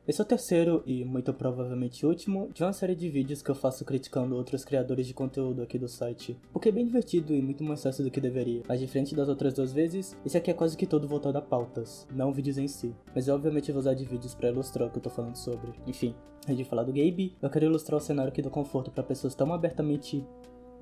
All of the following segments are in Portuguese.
Esse é o terceiro e muito provavelmente último de uma série de vídeos que eu faço criticando outros criadores de conteúdo aqui do site, porque é bem divertido e muito mais fácil do que deveria, mas diferente das outras duas vezes, esse aqui é quase que todo voltado a pautas, não vídeos em si, mas eu obviamente vou usar de vídeos pra ilustrar o que eu tô falando sobre. Enfim, antes de falar do Gabe, eu quero ilustrar o cenário que dá conforto pra pessoas tão abertamente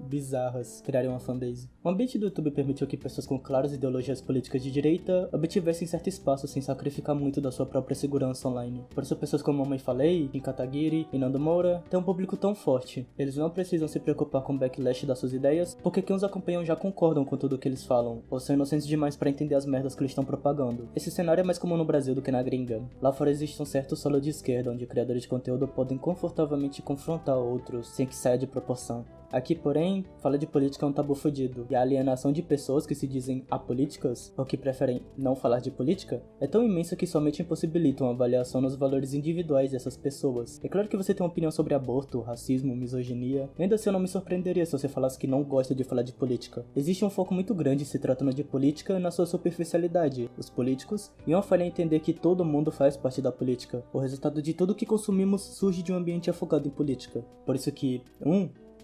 bizarras criarem uma fanbase. O ambiente do YouTube permitiu que pessoas com claras ideologias políticas de direita obtivessem certo espaço sem sacrificar muito da sua própria segurança online. Por isso pessoas como Mamãe Falei, Kim Kataguiri e Nando Moura têm um público tão forte. Eles não precisam se preocupar com o backlash das suas ideias, porque quem os acompanham já concordam com tudo o que eles falam, ou são inocentes demais para entender as merdas que eles estão propagando. Esse cenário é mais comum no Brasil do que na gringa. Lá fora existe um certo solo de esquerda, onde criadores de conteúdo podem confortavelmente confrontar outros, sem que saia de proporção. Aqui, porém, falar de política é um tabu fodido, e a alienação de pessoas que se dizem apolíticas, ou que preferem não falar de política, é tão imensa que somente impossibilita uma avaliação nos valores individuais dessas pessoas. É claro que você tem uma opinião sobre aborto, racismo, misoginia, e ainda assim eu não me surpreenderia se você falasse que não gosta de falar de política. Existe um foco muito grande se tratando de política na sua superficialidade, os políticos, e uma falha em entender que todo mundo faz parte da política. O resultado de tudo que consumimos surge de um ambiente afogado em política. Por isso que,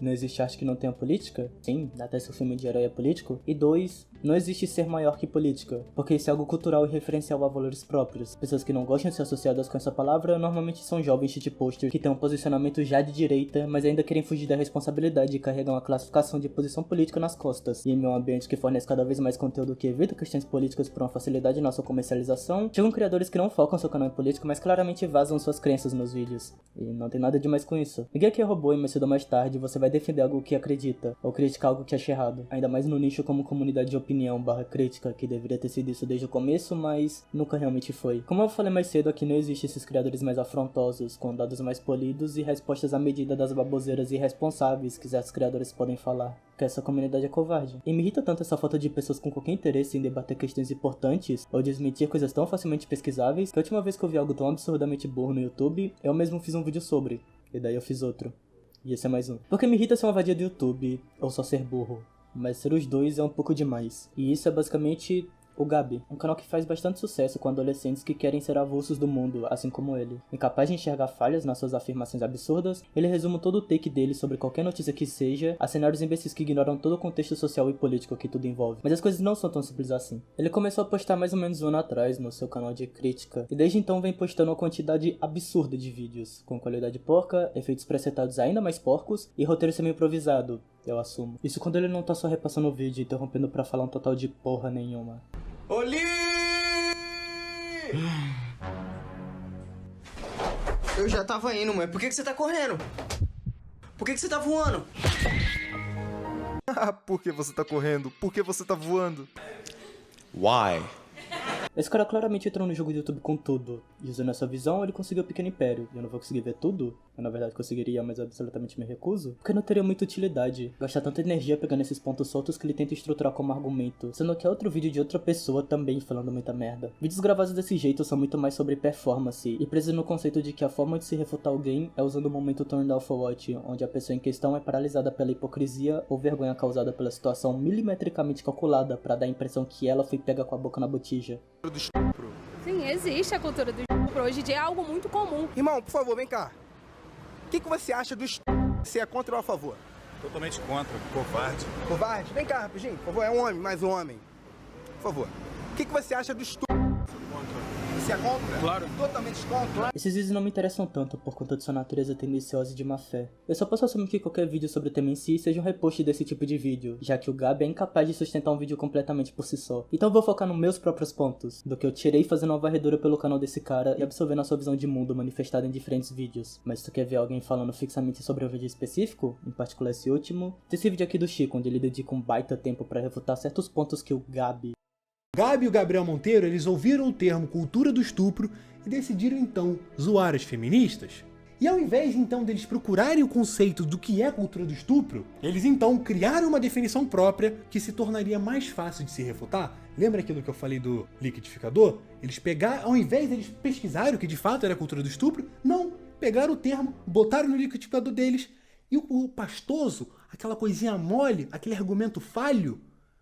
não existe arte que não tenha política? Sim, até se o filme de herói é político. E 2, não existe ser maior que política, porque isso é algo cultural e referencial a valores próprios. Pessoas que não gostam de ser associadas com essa palavra normalmente são jovens shitposters que têm um posicionamento já de direita, mas ainda querem fugir da responsabilidade e carregam a classificação de posição política nas costas. E em meu ambiente que fornece cada vez mais conteúdo que evita questões políticas por uma facilidade na sua comercialização, chegam criadores que não focam seu canal em política, mas claramente vazam suas crenças nos vídeos. E não tem nada demais com isso. Ninguém aqui é robô e mais cedo ou mais tarde você vai defender algo que acredita, ou criticar algo que acha errado. Ainda mais no nicho como comunidade de opinião / crítica, que deveria ter sido isso desde o começo, mas nunca realmente foi. Como eu falei mais cedo, aqui não existe esses criadores mais afrontosos, com dados mais polidos e respostas à medida das baboseiras irresponsáveis que certos criadores podem falar. Que essa comunidade é covarde. E me irrita tanto essa falta de pessoas com qualquer interesse em debater questões importantes, ou desmentir coisas tão facilmente pesquisáveis, que a última vez que eu vi algo tão absurdamente burro no YouTube, eu mesmo fiz um vídeo sobre, e daí eu fiz outro. E esse é mais um. Porque me irrita ser uma vadia do YouTube, ou só ser burro. Mas ser os dois é um pouco demais. E isso é basicamente o Gabi, um canal que faz bastante sucesso com adolescentes que querem ser avulsos do mundo, assim como ele. Incapaz de enxergar falhas nas suas afirmações absurdas, ele resume todo o take dele sobre qualquer notícia que seja a cenários imbecis que ignoram todo o contexto social e político que tudo envolve. Mas as coisas não são tão simples assim. Ele começou a postar mais ou menos um ano atrás no seu canal de crítica, e desde então vem postando uma quantidade absurda de vídeos, com qualidade porca, efeitos presetados ainda mais porcos e roteiro semi-improvisado, eu assumo. Isso quando ele não tá só repassando o vídeo e interrompendo pra falar um total de porra nenhuma. Oli! Eu já tava indo, mãe. Por que você tá correndo? Por que você tá voando? Por que você tá correndo? Por que você tá voando? Why? Esse cara claramente entrou no jogo de YouTube com tudo, e usando essa visão ele conseguiu um pequeno império. Eu não vou conseguir ver tudo, eu na verdade conseguiria, mas eu absolutamente me recuso, porque não teria muita utilidade gastar tanta energia pegando esses pontos soltos que ele tenta estruturar como argumento, sendo que é outro vídeo de outra pessoa também falando muita merda. Vídeos gravados desse jeito são muito mais sobre performance, e presos no conceito de que a forma de se refutar alguém é usando o momento turn off watch, onde a pessoa em questão é paralisada pela hipocrisia ou vergonha causada pela situação milimetricamente calculada para dar a impressão que ela foi pega com a boca na botija. Do estupro. Sim, existe a cultura do estupro. Hoje em dia é algo muito comum. Irmão, por favor, vem cá. O que você acha do estupro? Você é contra ou a favor? Totalmente contra, covarde. Covarde? Vem cá, rapidinho, por favor. É um homem, mais um homem. Por favor. O que você acha do estupro? Você é contra? Claro. Totalmente contra. Esses vídeos não me interessam tanto por conta de sua natureza tendenciosa e de má fé. Eu só posso assumir que qualquer vídeo sobre o tema em si seja um repost desse tipo de vídeo, já que o Gabi é incapaz de sustentar um vídeo completamente por si só. Então eu vou focar nos meus próprios pontos, do que eu tirei fazendo uma varredura pelo canal desse cara e absorvendo a sua visão de mundo manifestada em diferentes vídeos. Mas se tu quer ver alguém falando fixamente sobre um vídeo específico, em particular esse último, tem esse vídeo aqui do Chico, onde ele dedica um baita tempo pra refutar certos pontos que o Gabi e o Gabriel Monteiro, eles ouviram o termo cultura do estupro e decidiram então zoar as feministas. E ao invés então deles procurarem o conceito do que é cultura do estupro, eles então criaram uma definição própria que se tornaria mais fácil de se refutar. Lembra aquilo que eu falei do liquidificador? Eles pegaram, ao invés deles pesquisarem o que de fato era a cultura do estupro, não, pegaram o termo, botaram no liquidificador deles e o pastoso, aquela coisinha mole, aquele argumento falho,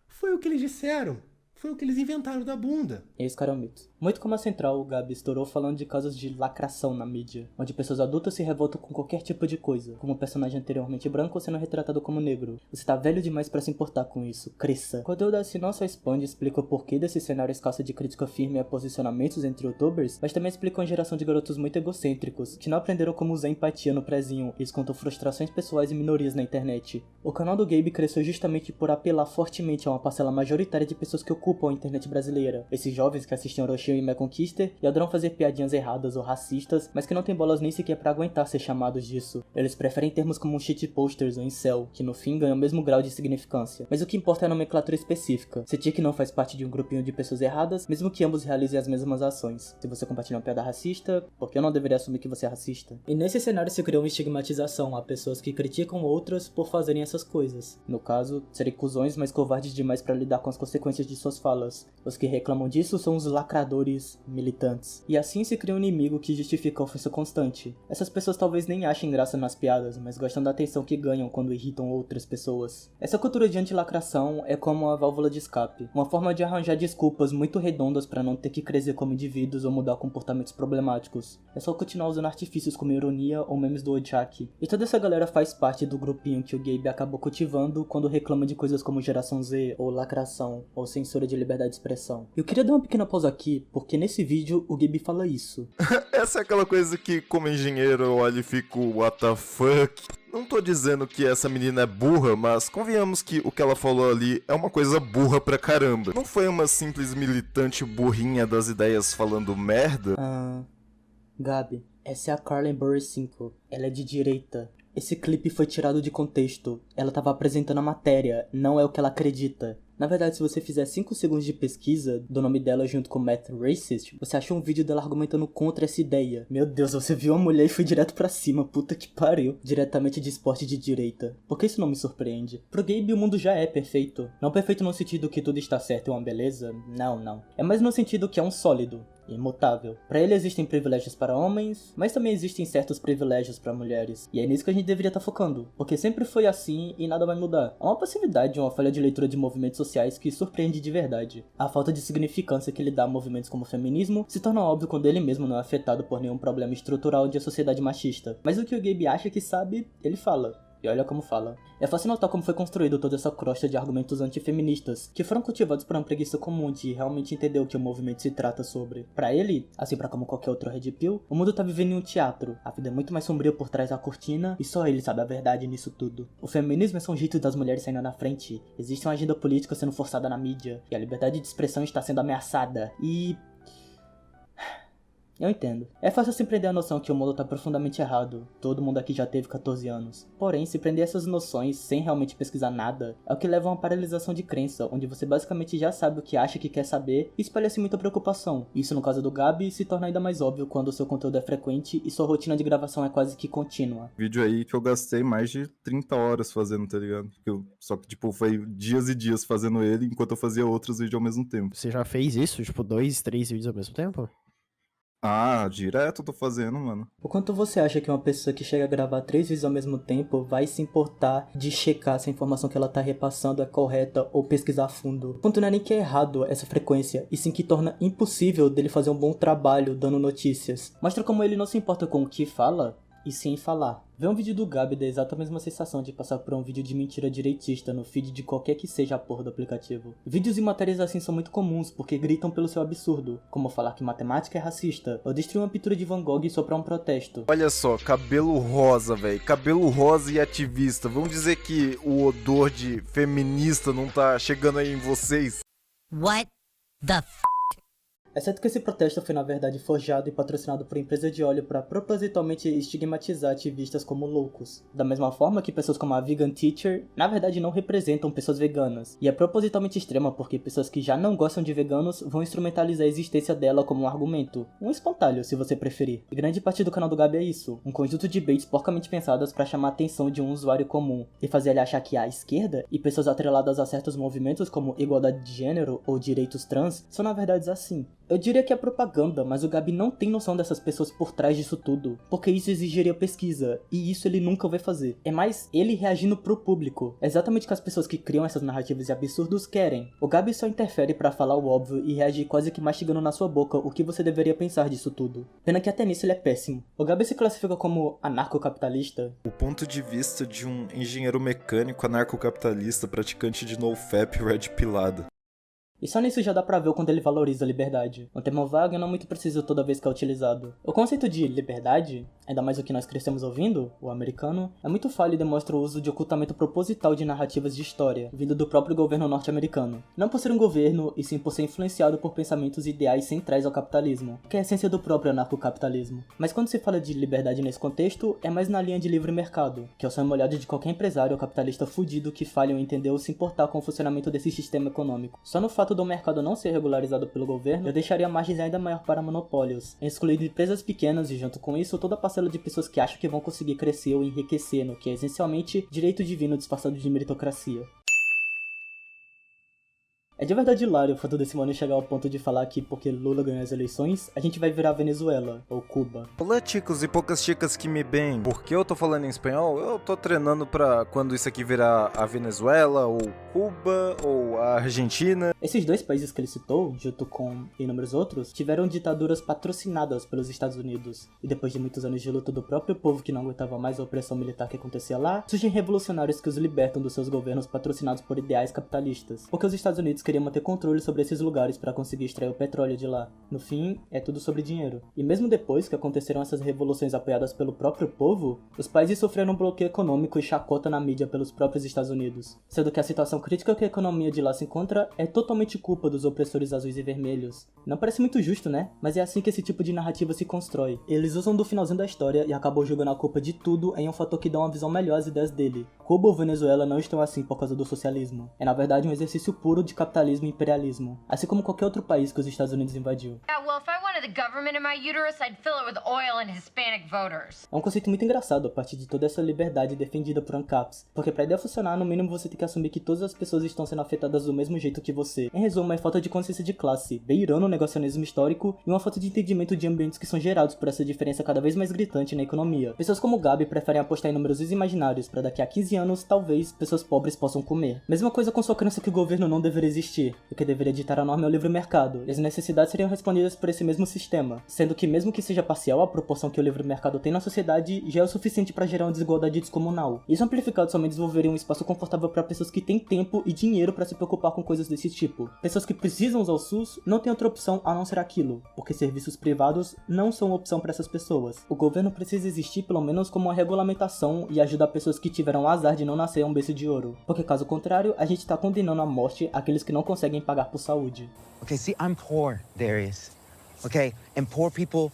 foi o que eles disseram. foi o que eles inventaram da bunda. Esse cara é um mito. Muito como a Central, o Gabi estourou falando de casos de lacração na mídia, onde pessoas adultas se revoltam com qualquer tipo de coisa, como um personagem anteriormente branco sendo retratado como negro. Você tá velho demais pra se importar com isso, cresça. O conteúdo assim não só expande e explica o porquê desse cenário escasso de crítica firme a posicionamentos entre youtubers, mas também explica uma geração de garotos muito egocêntricos, que não aprenderam como usar empatia no prezinho e contam frustrações pessoais e minorias na internet. O canal do Gabe cresceu justamente por apelar fortemente a uma parcela majoritária de pessoas que ocupam a internet brasileira. Esses jovens que assistem Orochi e Meconquister e adoram fazer piadinhas erradas ou racistas, mas que não tem bolas nem sequer pra aguentar ser chamados disso. Eles preferem termos como shitposters ou incel, que no fim ganham o mesmo grau de significância. Mas o que importa é a nomenclatura específica. Sentir que não faz parte de um grupinho de pessoas erradas, mesmo que ambos realizem as mesmas ações. Se você compartilha uma piada racista, por que eu não deveria assumir que você é racista? E nesse cenário se criou uma estigmatização a pessoas que criticam outras por fazerem essas coisas. No caso, serem cuzões, mas covardes demais pra lidar com as consequências de suas falas. Os que reclamam disso são os lacradores militantes. E assim se cria um inimigo que justifica a ofensa constante. Essas pessoas talvez nem achem graça nas piadas, mas gostam da atenção que ganham quando irritam outras pessoas. Essa cultura de antilacração é como uma válvula de escape, uma forma de arranjar desculpas muito redondas para não ter que crescer como indivíduos ou mudar comportamentos problemáticos. É só continuar usando artifícios como ironia ou memes do Ochaki. E toda essa galera faz parte do grupinho que o Gabe acabou cultivando quando reclama de coisas como geração Z, ou lacração, ou censura de liberdade de expressão. Eu queria dar uma pequena pausa aqui, porque nesse vídeo o Gabe fala isso. Essa é aquela coisa que, como engenheiro, eu olho e fico, what the fuck? Não tô dizendo que essa menina é burra, mas convenhamos que o que ela falou ali é uma coisa burra pra caramba. Não foi uma simples militante burrinha das ideias falando merda? Gabi, essa é a Carlin Burry 5. Ela é de direita. Esse clipe foi tirado de contexto. Ela tava apresentando a matéria, não é o que ela acredita. Na verdade, se você fizer 5 segundos de pesquisa do nome dela junto com Math Racist, você acha um vídeo dela argumentando contra essa ideia. Meu Deus, você viu a mulher e foi direto pra cima, puta que pariu. Diretamente de esporte de direita. Por que isso não me surpreende? Pro Gabe o mundo já é perfeito. Não perfeito no sentido que tudo está certo e uma beleza, não. É mais no sentido que é um sólido. Imutável. Pra ele existem privilégios para homens, mas também existem certos privilégios para mulheres. E é nisso que a gente deveria estar focando, porque sempre foi assim e nada vai mudar. Há uma passividade, uma falha de leitura de movimentos sociais que surpreende de verdade. A falta de significância que ele dá a movimentos como o feminismo se torna óbvio quando ele mesmo não é afetado por nenhum problema estrutural de a sociedade machista. Mas o que o Gabe acha que sabe, ele fala. E olha como fala. É fácil notar como foi construído toda essa crosta de argumentos antifeministas, que foram cultivados por uma preguiça comum de realmente entender o que o movimento se trata sobre. Pra ele, assim pra como qualquer outro Red Pill, o mundo tá vivendo em um teatro. A vida é muito mais sombria por trás da cortina, e só ele sabe a verdade nisso tudo. O feminismo é só um jeito das mulheres saindo na frente. Existe uma agenda política sendo forçada na mídia, e a liberdade de expressão está sendo ameaçada. Eu entendo. É fácil se prender a noção que o mundo tá profundamente errado. Todo mundo aqui já teve 14 anos. Porém, se prender essas noções sem realmente pesquisar nada, é o que leva a uma paralisação de crença, onde você basicamente já sabe o que acha que quer saber e espalha-se muita preocupação. Isso no caso do Gabi se torna ainda mais óbvio quando o seu conteúdo é frequente e sua rotina de gravação é quase que contínua. Vídeo aí que eu gastei mais de 30 horas fazendo, tá ligado? Só que, tipo, foi dias e dias fazendo ele enquanto eu fazia outros vídeos ao mesmo tempo. Você já fez isso? Tipo, 2, 3 vídeos ao mesmo tempo? Ah, direto eu tô fazendo, mano. O quanto você acha que uma pessoa que chega a gravar 3 vídeos ao mesmo tempo vai se importar de checar se a informação que ela tá repassando é correta ou pesquisar a fundo? O ponto não é nem que é errado essa frequência, e sim que torna impossível dele fazer um bom trabalho dando notícias. Mostra como ele não se importa com o que fala, e sim falar. Ver um vídeo do Gabi dá a exata mesma sensação de passar por um vídeo de mentira direitista no feed de qualquer que seja a porra do aplicativo. Vídeos e matérias assim são muito comuns porque gritam pelo seu absurdo, como falar que matemática é racista, ou destruir uma pintura de Van Gogh só pra um protesto. Olha só, cabelo rosa, velho. Cabelo rosa e ativista. Vamos dizer que o odor de feminista não tá chegando aí em vocês? What the f***? Exceto que esse protesto foi na verdade forjado e patrocinado por empresa de óleo para propositalmente estigmatizar ativistas como loucos. Da mesma forma que pessoas como a Vegan Teacher, na verdade não representam pessoas veganas. E é propositalmente extrema porque pessoas que já não gostam de veganos vão instrumentalizar a existência dela como um argumento. Um espantalho, se você preferir. E grande parte do canal do Gabi é isso. Um conjunto de baits porcamente pensadas para chamar a atenção de um usuário comum. E fazer ele achar que a esquerda e pessoas atreladas a certos movimentos como igualdade de gênero ou direitos trans são na verdade assim. Eu diria que é propaganda, mas o Gabi não tem noção dessas pessoas por trás disso tudo, porque isso exigiria pesquisa, e isso ele nunca vai fazer. É mais ele reagindo pro público, é exatamente o que as pessoas que criam essas narrativas e absurdos querem. O Gabi só interfere pra falar o óbvio e reagir quase que mastigando na sua boca o que você deveria pensar disso tudo. Pena que até nisso ele é péssimo. O Gabi se classifica como anarcocapitalista. O ponto de vista de um engenheiro mecânico anarcocapitalista praticante de NoFap red pilado. E só nisso já dá pra ver o quanto ele valoriza a liberdade. Um termo vago e não muito preciso toda vez que é utilizado. O conceito de liberdade, ainda mais o que nós crescemos ouvindo, o americano, é muito falho e demonstra o uso de ocultamento proposital de narrativas de história, vindo do próprio governo norte-americano. Não por ser um governo, e sim por ser influenciado por pensamentos e ideais centrais ao capitalismo, que é a essência do próprio anarcocapitalismo. Mas quando se fala de liberdade nesse contexto, é mais na linha de livre mercado, que é o sonho molhado de qualquer empresário ou capitalista fudido que falha em entender ou se importar com o funcionamento desse sistema econômico. Só no fato do mercado não ser regularizado pelo governo, eu deixaria margens ainda maior para monopólios, excluindo empresas pequenas e junto com isso toda a parcela de pessoas que acham que vão conseguir crescer ou enriquecer no que é essencialmente direito divino disfarçado de meritocracia. É de verdade hilário o fato desse mano chegar ao ponto de falar que porque Lula ganhou as eleições, a gente vai virar Venezuela, ou Cuba. Olá, chicos e poucas chicas que me bem. Por que eu tô falando em espanhol? Eu tô treinando pra quando isso aqui virar a Venezuela, ou Cuba, ou a Argentina. Esses dois países que ele citou, junto com inúmeros outros, tiveram ditaduras patrocinadas pelos Estados Unidos. E depois de muitos anos de luta do próprio povo que não aguentava mais a opressão militar que acontecia lá, surgem revolucionários que os libertam dos seus governos patrocinados por ideais capitalistas. Porque os Estados Unidos queriam manter controle sobre esses lugares para conseguir extrair o petróleo de lá. No fim, é tudo sobre dinheiro. E mesmo depois que aconteceram essas revoluções apoiadas pelo próprio povo, os países sofreram um bloqueio econômico e chacota na mídia pelos próprios Estados Unidos, sendo que a situação crítica que a economia de lá se encontra é totalmente culpa dos opressores azuis e vermelhos. Não parece muito justo, né? Mas é assim que esse tipo de narrativa se constrói. Eles usam do finalzinho da história e acabam jogando a culpa de tudo em um fator que dá uma visão melhor às ideias dele. Cuba ou Venezuela não estão assim por causa do socialismo. É na verdade um exercício puro de capitalismo e imperialismo, assim como qualquer outro país que os Estados Unidos invadiu. É um conceito muito engraçado a partir de toda essa liberdade defendida por ANCAPs, porque pra ideia funcionar, no mínimo você tem que assumir que todas as pessoas estão sendo afetadas do mesmo jeito que você. Em resumo, é falta de consciência de classe, beirando o negacionismo histórico e uma falta de entendimento de ambientes que são gerados por essa diferença cada vez mais gritante na economia. Pessoas como Gabi preferem apostar em números imaginários para daqui a 15 anos, talvez, pessoas pobres possam comer. Mesma coisa com sua crença que o governo não deveria existir. O que deveria ditar a norma é o livre mercado, e as necessidades seriam respondidas por esse mesmo sistema, sendo que mesmo que seja parcial, a proporção que o livre mercado tem na sociedade já é o suficiente para gerar uma desigualdade descomunal. Isso amplificado somente desenvolveria um espaço confortável para pessoas que têm tempo e dinheiro para se preocupar com coisas desse tipo. Pessoas que precisam usar o SUS não têm outra opção a não ser aquilo, porque serviços privados não são opção para essas pessoas. O governo precisa existir pelo menos como uma regulamentação e ajudar pessoas que tiveram o azar de não nascer um berço de ouro, porque caso contrário, a gente tá condenando à morte aqueles que não conseguem pagar por saúde. Okay, see, I'm poor, Darius. Okay, and poor people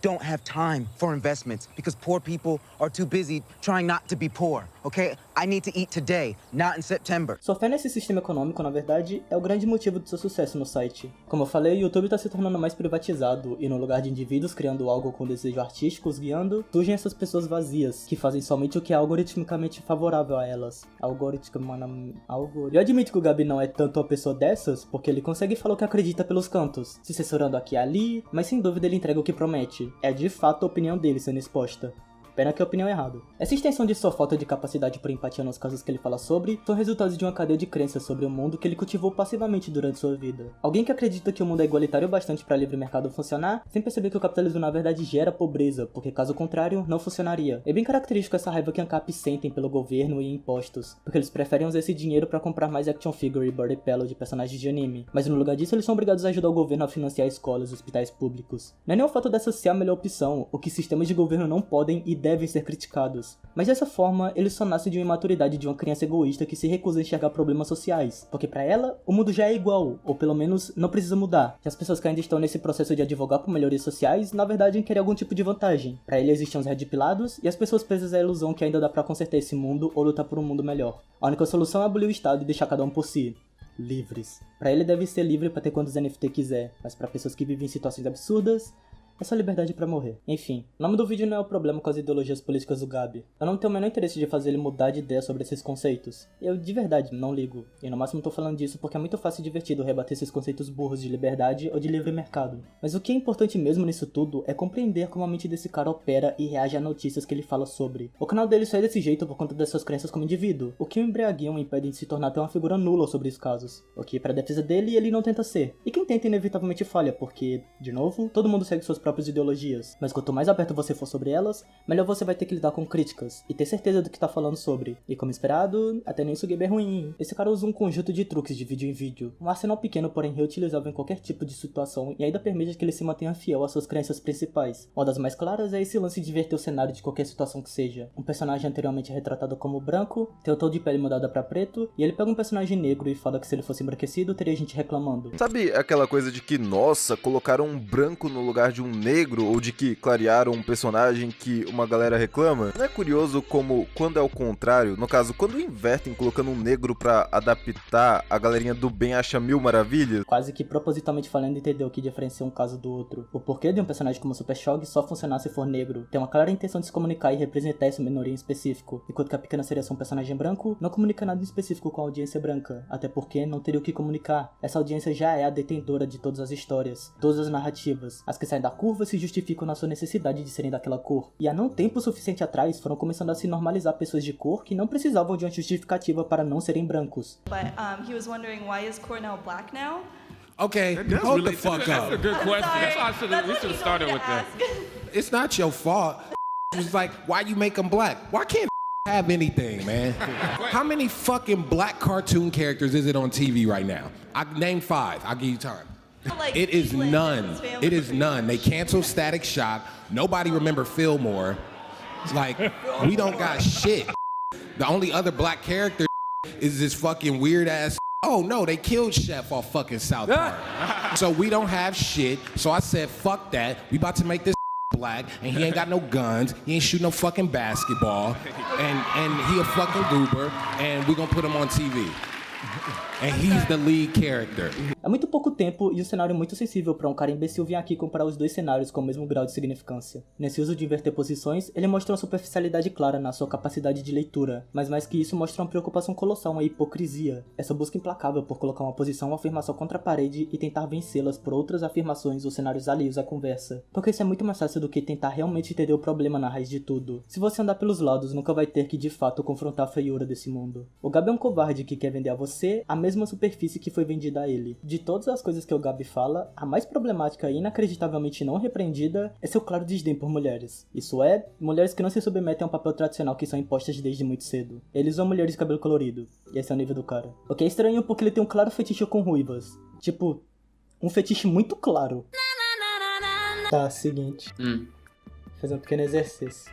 don't have time for investments because poor people are too busy trying not to be poor. Okay, I need to eat today, not in September. Sua fé nesse sistema econômico, na verdade, é o grande motivo do seu sucesso no site. Como eu falei, o YouTube tá se tornando mais privatizado, e no lugar de indivíduos criando algo com desejo artístico os guiando, surgem essas pessoas vazias, que fazem somente o que é algoritmicamente favorável a elas. Eu admito que o Gabi não é tanto uma pessoa dessas, porque ele consegue falar o que acredita pelos cantos, se censurando aqui e ali, mas sem dúvida ele entrega o que promete. É de fato a opinião dele sendo exposta. Pena que é a opinião errada. Essa extensão de sua falta de capacidade por empatia nos casos que ele fala sobre são resultados de uma cadeia de crenças sobre o mundo que ele cultivou passivamente durante sua vida. Alguém que acredita que o mundo é igualitário bastante para livre mercado funcionar, sem perceber que o capitalismo na verdade gera pobreza, porque caso contrário, não funcionaria. É bem característico essa raiva que ANCAPs sentem pelo governo e impostos, porque eles preferem usar esse dinheiro para comprar mais action figure e body pillow de personagens de anime, mas no lugar disso eles são obrigados a ajudar o governo a financiar escolas e hospitais públicos. Não é nem o fato dessa ser a melhor opção, o que sistemas de governo não podem e devem ser criticados. Mas dessa forma, ele só nasce de uma imaturidade de uma criança egoísta que se recusa a enxergar problemas sociais, porque pra ela, o mundo já é igual, ou pelo menos não precisa mudar. E as pessoas que ainda estão nesse processo de advogar por melhorias sociais, na verdade querem algum tipo de vantagem. Pra ele existem os red pilados e as pessoas presas à ilusão que ainda dá pra consertar esse mundo ou lutar por um mundo melhor. A única solução é abolir o Estado e deixar cada um por si. Livres. Pra ele deve ser livre pra ter quantos NFT quiser, mas pra pessoas que vivem em situações absurdas, É só liberdade pra morrer. Enfim, o nome do vídeo não é o problema com as ideologias políticas do Gabi. Eu não tenho o menor interesse de fazer ele mudar de ideia sobre esses conceitos. Eu, de verdade, não ligo. E no máximo tô falando disso porque é muito fácil e divertido rebater esses conceitos burros de liberdade ou de livre mercado. Mas o que é importante mesmo nisso tudo é compreender como a mente desse cara opera e reage a notícias que ele fala sobre. O canal dele só é desse jeito por conta das suas crenças como indivíduo, o que o embriaguinho impede de se tornar até uma figura nula sobre os casos. O que, pra defesa dele, ele não tenta ser. E quem tenta inevitavelmente falha, porque, de novo, todo mundo segue suas próprias ideologias. Mas quanto mais aberto você for sobre elas, melhor você vai ter que lidar com críticas e ter certeza do que tá falando sobre. E como esperado, até nem isso game é ruim. Esse cara usa um conjunto de truques de vídeo em vídeo, um arsenal pequeno porém reutilizável em qualquer tipo de situação e ainda permite que ele se mantenha fiel às suas crenças principais. Uma das mais claras é esse lance de inverter o cenário de qualquer situação que seja. Um personagem anteriormente retratado como branco, tem o tom de pele mudada pra preto, e ele pega um personagem negro e fala que se ele fosse embranquecido, teria gente reclamando. Sabe aquela coisa de que, nossa, colocaram um branco no lugar de um negro, ou de que clarearam um personagem que uma galera reclama? Não é curioso como, quando é o contrário, no caso, quando invertem colocando um negro pra adaptar, a galerinha do bem acha mil maravilhas? Quase que propositalmente falando entender o que diferencia um caso do outro. O porquê de um personagem como Super Shock só funcionar se for negro, tem uma clara intenção de se comunicar e representar essa minoria em específico, enquanto que a Pequena Sereia é um personagem branco, não comunica nada em específico com a audiência branca, até porque não teria o que comunicar. Essa audiência já é a detentora de todas as histórias, todas as narrativas. As que saem da curva se justificam na sua necessidade de serem daquela cor. E há não tempo suficiente atrás foram começando a se normalizar pessoas de cor que não precisavam de uma justificativa para não serem brancos. But he was wondering why is Cornell black now? Okay, hold the fuck up. That's a good question. We should have started with that. It's not your fault. It was like, why you make them black? Why can't have anything, man? How many fucking black cartoon characters is it on TV right now? I name 5. I'll give you time. Like It is Cleveland none. and his family. It is none. They canceled Static Shock. Nobody remember Fillmore. It's like, we don't got shit. The only other black character is this fucking weird ass. Oh no, they killed Chef off fucking South Park. So we don't have shit. So I said, fuck that. We about to make this black, and he ain't got no guns. He ain't shoot no fucking basketball, and he a fucking goober, and we gonna put him on TV. And he's the lead character. É muito pouco tempo e um cenário muito sensível para um cara imbecil vir aqui comparar os dois cenários com o mesmo grau de significância. Nesse uso de inverter posições, ele mostra uma superficialidade clara na sua capacidade de leitura, mas mais que isso mostra uma preocupação colossal, uma hipocrisia. Essa busca implacável por colocar uma posição ou afirmação contra a parede e tentar vencê-las por outras afirmações ou cenários alheios à conversa. Porque isso é muito mais fácil do que tentar realmente entender o problema na raiz de tudo. Se você andar pelos lados, nunca vai ter que de fato confrontar a feiura desse mundo. O Gabi é um covarde que quer vender a você a mesma superfície que foi vendida a ele. De todas as coisas que o Gabi fala, a mais problemática e inacreditavelmente não repreendida é seu claro desdém por mulheres. Isso é, mulheres que não se submetem a um papel tradicional que são impostas desde muito cedo. Eles são mulheres de cabelo colorido, e esse é o nível do cara. O que é estranho porque ele tem um claro fetiche com ruivas. Tipo, um fetiche muito claro. Tá, seguinte. Vou fazer um pequeno exercício.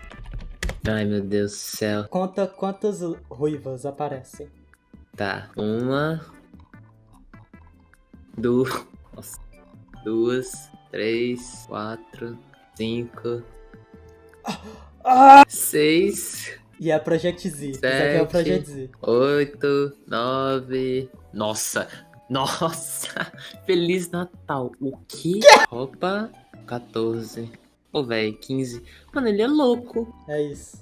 Ai, meu Deus do céu. Conta quantas ruivas aparecem. Tá, 1, 2, 3, 4, 5, 6. E é a Project Z. Isso aqui é o Project Z. 8, 9. Nossa! Feliz Natal! O quê? Opa! 14. Ô, velho, 15. Mano, ele é louco. É isso.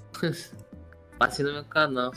Passe no meu canal.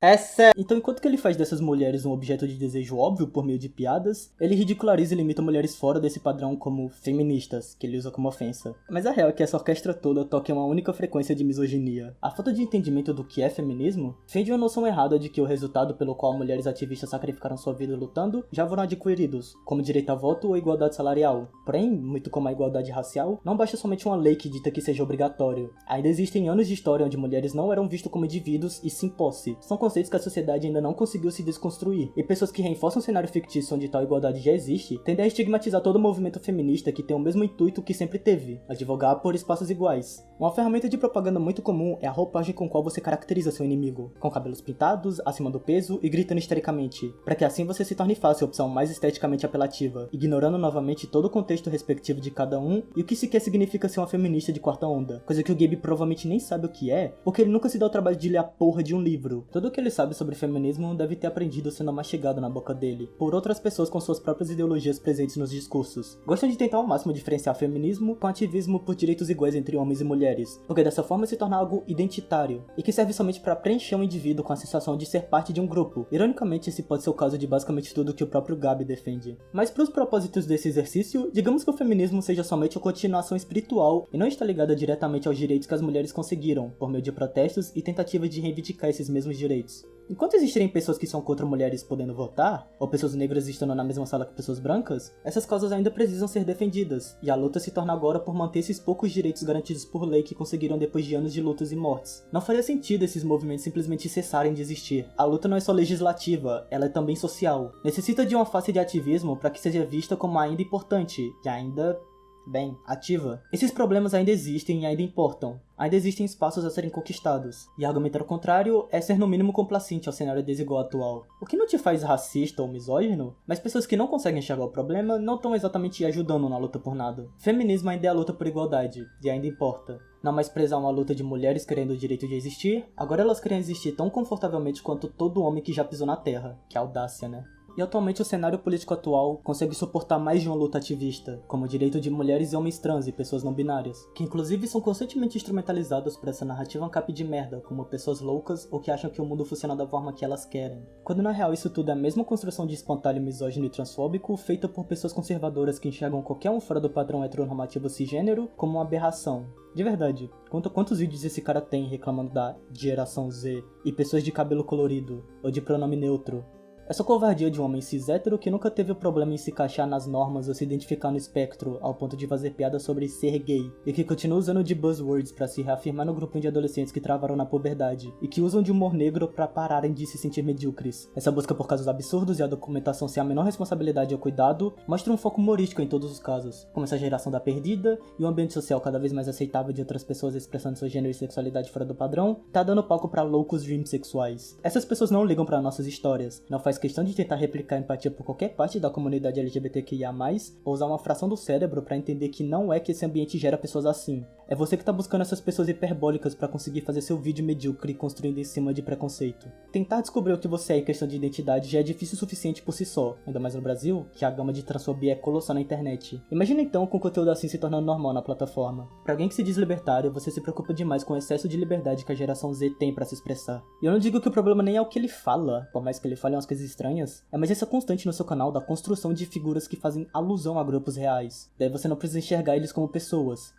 É sério. Então, enquanto que ele faz dessas mulheres um objeto de desejo óbvio por meio de piadas, ele ridiculariza e limita mulheres fora desse padrão como feministas, que ele usa como ofensa. Mas a real é que essa orquestra toda toca em uma única frequência de misoginia. A falta de entendimento do que é feminismo vem de uma noção errada de que o resultado pelo qual mulheres ativistas sacrificaram sua vida lutando já foram adquiridos, como direito a voto ou igualdade salarial. Porém, muito como a igualdade racial, não basta somente uma lei que dita que seja obrigatório. Ainda existem anos de história onde mulheres não eram vistas como indivíduos e sim posse. São conceitos que a sociedade ainda não conseguiu se desconstruir, e pessoas que reforçam um cenário fictício onde tal igualdade já existe tendem a estigmatizar todo o movimento feminista que tem o mesmo intuito que sempre teve, advogar por espaços iguais. Uma ferramenta de propaganda muito comum é a roupagem com qual você caracteriza seu inimigo, com cabelos pintados, acima do peso e gritando histericamente, para que assim você se torne fácil a opção mais esteticamente apelativa, ignorando novamente todo o contexto respectivo de cada um e o que sequer significa ser uma feminista de quarta onda, coisa que o Gabe provavelmente nem sabe o que é, porque ele nunca se dá o trabalho de ler a porra de um livro. Tudo que ele sabe sobre feminismo deve ter aprendido sendo mastigado na boca dele, por outras pessoas com suas próprias ideologias presentes nos discursos. Gostam de tentar ao máximo diferenciar feminismo com ativismo por direitos iguais entre homens e mulheres, porque dessa forma se torna algo identitário, e que serve somente para preencher um indivíduo com a sensação de ser parte de um grupo. Ironicamente, esse pode ser o caso de basicamente tudo que o próprio Gabi defende. Mas para os propósitos desse exercício, digamos que o feminismo seja somente uma continuação espiritual e não está ligada diretamente aos direitos que as mulheres conseguiram, por meio de protestos e tentativas de reivindicar esses mesmos direitos. Enquanto existirem pessoas que são contra mulheres podendo votar, ou pessoas negras estando na mesma sala que pessoas brancas, essas causas ainda precisam ser defendidas, e a luta se torna agora por manter esses poucos direitos garantidos por lei que conseguiram depois de anos de lutas e mortes. Não faria sentido esses movimentos simplesmente cessarem de existir. A luta não é só legislativa, ela é também social. Necessita de uma face de ativismo para que seja vista como ainda importante, e ainda... bem, ativa. Esses problemas ainda existem e ainda importam. Ainda existem espaços a serem conquistados. E argumentar o contrário é ser no mínimo complacente ao cenário desigual atual. O que não te faz racista ou misógino, mas pessoas que não conseguem enxergar o problema não estão exatamente ajudando na luta por nada. Feminismo ainda é a luta por igualdade, e ainda importa. Não mais prezar uma luta de mulheres querendo o direito de existir, agora elas querem existir tão confortavelmente quanto todo homem que já pisou na terra. Que audácia, né? E atualmente o cenário político atual consegue suportar mais de uma luta ativista, como o direito de mulheres e homens trans e pessoas não binárias, que inclusive são constantemente instrumentalizados por essa narrativa ancap de merda, como pessoas loucas ou que acham que o mundo funciona da forma que elas querem. Quando na real isso tudo é a mesma construção de espantalho misógino e transfóbico feita por pessoas conservadoras que enxergam qualquer um fora do padrão heteronormativo cisgênero como uma aberração. De verdade, conta quantos vídeos esse cara tem reclamando da geração Z e pessoas de cabelo colorido ou de pronome neutro. Essa covardia de um homem cis hétero que nunca teve o problema em se encaixar nas normas ou se identificar no espectro ao ponto de fazer piada sobre ser gay, e que continua usando de buzzwords pra se reafirmar no grupinho de adolescentes que travaram na puberdade, e que usam de humor negro pra pararem de se sentir medíocres. Essa busca por casos absurdos e a documentação sem a menor responsabilidade ou cuidado mostra um foco humorístico em todos os casos, como essa geração da perdida e um ambiente social cada vez mais aceitável de outras pessoas expressando seu gênero e sexualidade fora do padrão, tá dando palco pra loucos dreams sexuais. Essas pessoas não ligam pra nossas histórias, não faz questão de tentar replicar empatia por qualquer parte da comunidade LGBTQIA+, ou usar uma fração do cérebro pra entender que não é que esse ambiente gera pessoas assim. É você que tá buscando essas pessoas hiperbólicas pra conseguir fazer seu vídeo medíocre construindo em cima de preconceito. Tentar descobrir o que você é em questão de identidade já é difícil o suficiente por si só, ainda mais no Brasil, que a gama de transfobia é colossal na internet. Imagina então com conteúdo assim se tornando normal na plataforma. Pra alguém que se diz libertário, você se preocupa demais com o excesso de liberdade que a geração Z tem pra se expressar. E eu não digo que o problema nem é o que ele fala, por mais que ele fale umas coisas estranhas, é mais essa constante no seu canal da construção de figuras que fazem alusão a grupos reais. Daí você não precisa enxergar eles como pessoas.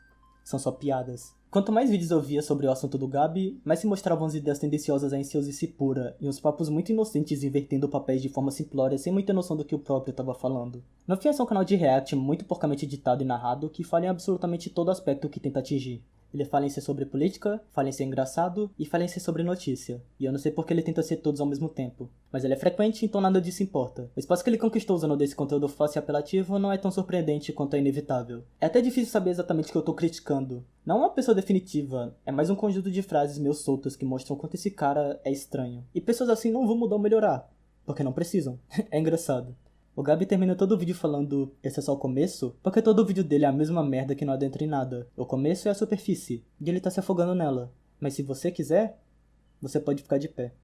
São só piadas. Quanto mais vídeos eu via sobre o assunto do Gabi, mais se mostravam as ideias tendenciosas à enciosice pura, e uns papos muito inocentes invertendo papéis de forma simplória sem muita noção do que o próprio estava falando. No fim é só um canal de react muito porcamente editado e narrado que fala em absolutamente todo aspecto que tenta atingir. Ele fala em ser sobre política, fala em ser engraçado e fala em ser sobre notícia. E eu não sei porque ele tenta ser todos ao mesmo tempo. Mas ele é frequente, então nada disso importa. O espaço que ele conquistou usando desse conteúdo fácil e apelativo não é tão surpreendente quanto é inevitável. É até difícil saber exatamente o que eu tô criticando. Não é uma pessoa definitiva, é mais um conjunto de frases meio soltas que mostram quanto esse cara é estranho. E pessoas assim não vão mudar ou melhorar, porque não precisam. É engraçado. O Gabi termina todo o vídeo falando, esse é só o começo, porque todo o vídeo dele é a mesma merda que não adentra em nada. O começo é a superfície, e ele tá se afogando nela. Mas se você quiser, você pode ficar de pé.